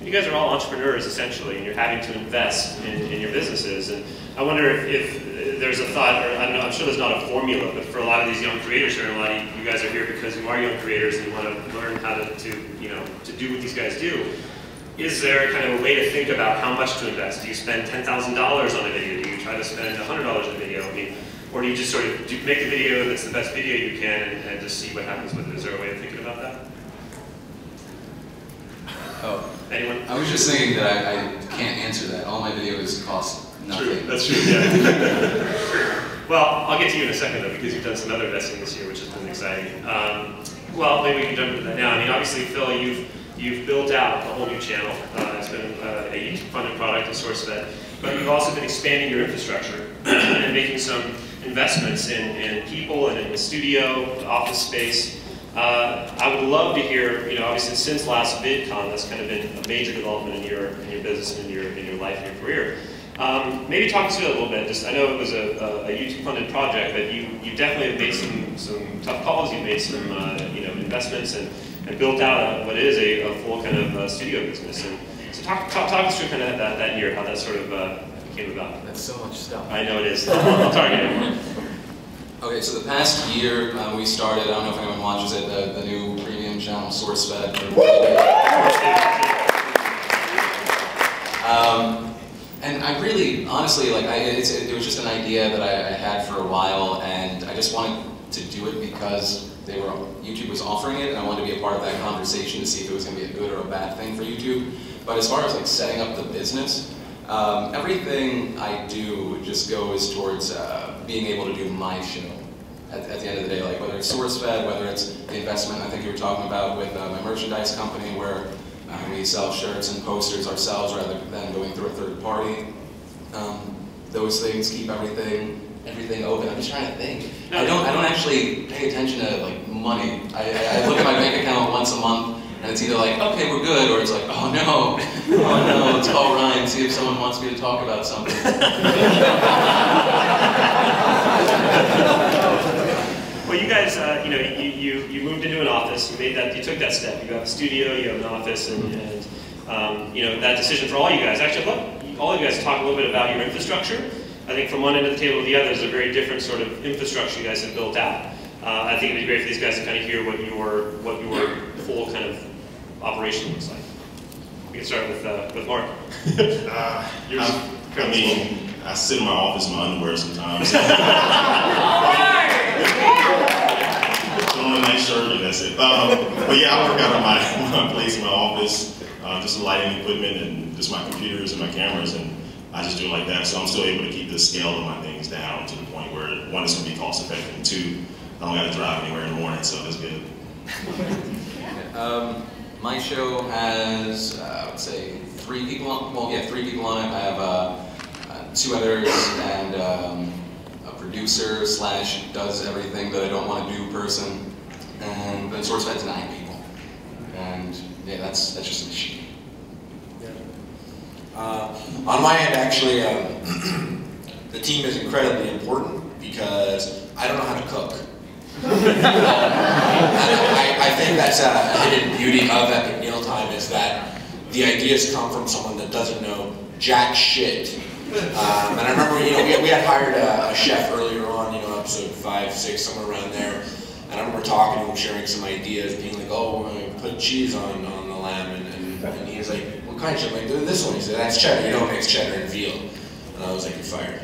you guys are all entrepreneurs essentially, and you're having to invest in your businesses. And I wonder if there's a thought, or I don't know, I'm sure there's not a formula, but for a lot of these young creators here, and a lot of you guys are here because you are young creators and you want to learn how to do what these guys do. Is there kind of a way to think about how much to invest? Do you spend $10,000 on a video? Do you try to spend $100 on a video? I mean, or do you just sort of make a video that's the best video you can and just see what happens with it? Is there a way of thinking about that? Oh, anyone? I was just thinking that I can't answer that. All my videos cost nothing. True. That's true, yeah. Well, I'll get to you in a second though, because you've done some other investing this year, which has been exciting. Well, maybe we can jump into that now. I mean, obviously, Phil, you've built out a whole new channel. It's been a YouTube-funded product at SourceFed, but you've also been expanding your infrastructure and making some investments in people and in the studio, office space. I would love to hear, obviously since last Vidcon, that's kind of been a major development in your business and in your life and your career. Maybe talk to us a little bit. Just, I know it was a YouTube-funded project, but you definitely have made some tough calls. You've made some investments and built out what is a full kind of studio business. And so talk us through kind of that year, how that sort of came about. That's so much stuff. I know it is. I'll target it. Okay, so the past year we started, I don't know if anyone watches it, the new premium channel, SourceFed. And I really, honestly, like, it was just an idea that I had for a while, and I just wanted to do it because YouTube was offering it, and I wanted to be a part of that conversation to see if it was going to be a good or a bad thing for YouTube. But as far as like setting up the business, everything I do just goes towards being able to do my show at the end of the day, like whether it's SourceFed, whether it's the investment I think you were talking about with my merchandise company where we sell shirts and posters ourselves rather than going through a third party. Those things keep everything open. I'm just trying to think. I don't actually pay attention to like money. I look at my bank account once a month and it's either like, okay, we're good, or it's like, oh no, let's call Ryan, see if someone wants me to talk about something. Well, you guys, you moved into an office. You took that step. You have a studio, you have an office, and that decision for all you guys. Actually, I'd love all of you guys to talk a little bit about your infrastructure. I think from one end of the table to the other is a very different sort of infrastructure you guys have built out. I think it'd be great for these guys to kind of hear what your full kind of operation looks like. We can start with Mark. I sit in my office in my underwear sometimes. On a nice shirt and that's it. But yeah, I work out of my place in my office, just the lighting equipment and just my computers and my cameras, and I just do it like that. So I'm still able to keep the scale of my things down to the point where one, it's going to be cost effective, and two, I don't got to drive anywhere in the morning, so that's good. My show has, I would say, 3 people on. Well, yeah, 3 people on it. I have 2 others and a producer / does everything that I don't want to do person, and then SourceFed's 9 people, and yeah, that's just a machine. On my end, actually, the team is incredibly important because I don't know how to cook. I think that's a hidden beauty of EpicMealTime is that the ideas come from someone that doesn't know jack shit. And I remember, we had hired a chef earlier on, episode 5, 6, somewhere around there. And I remember talking to him, sharing some ideas, being like, oh, we're going to put cheese on the lamb. And he was like, what kind of shit? I'm like, doing this one. He said, that's cheddar. You don't mix cheddar and veal. And I was like, you're fired.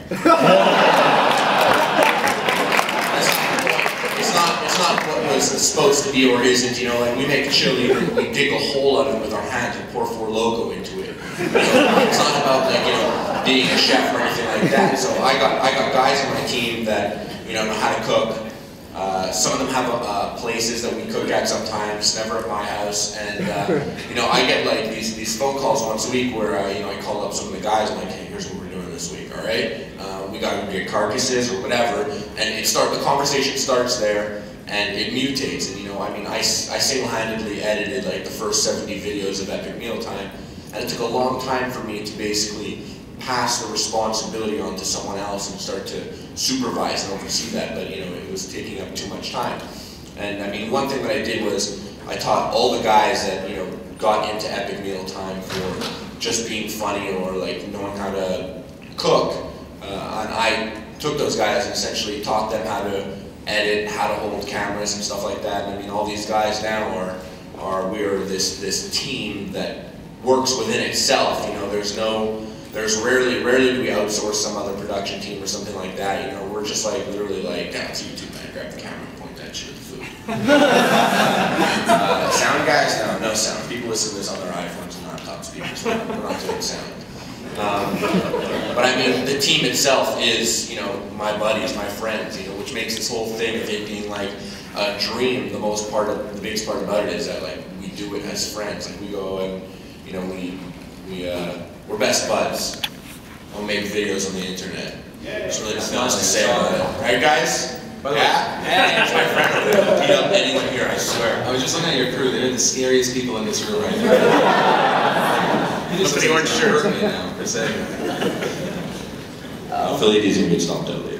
It's not what was supposed to be or isn't, like we make chili, we dig a hole out of it with our hands and pour 4 Loko into it. It's not about like, being a chef or anything like that. So I got guys on my team that, know how to cook. Some of them have places that we cook at sometimes, never at my house. And, I get like these phone calls once a week where, I call up some of the guys, I'm like, hey, here's what we're doing this week, all right? We got to get carcasses or whatever. And the conversation starts there and it mutates. And, I single-handedly edited like the first 70 videos of EpicMealTime. And it took a long time for me to basically pass the responsibility on to someone else and start to supervise and oversee that, but it was taking up too much time. And one thing that I did was I taught all the guys that got into EpicMealTime for just being funny or like knowing how to cook. And I took those guys and essentially taught them how to edit, how to hold cameras and stuff like that. And I mean, all these guys now we're this team that works within itself. You know, there's rarely do we outsource some other production team or something like that. You know, we're just like literally like, yeah, it's YouTube, man. Grab the camera and point that shit at the food. Sound guys, no sound. People listen to this on their iPhones and laptop speakers. We're not doing sound. But I mean, the team itself is, you know, my buddies, my friends, you know, which makes this whole thing of it being like a dream. The biggest part about it is that like we do it as friends. Like we go and, you know, we're best buds. We'll make videos on the internet. There's really nothing else to say about it. Right, guys? Yeah, that's my friend. Beat up anyone here, I swear. I was just looking at your crew. They're the scariest people in this room right now. Look at the orange shirt. For saying that. PhillyD's gonna get stomped out later.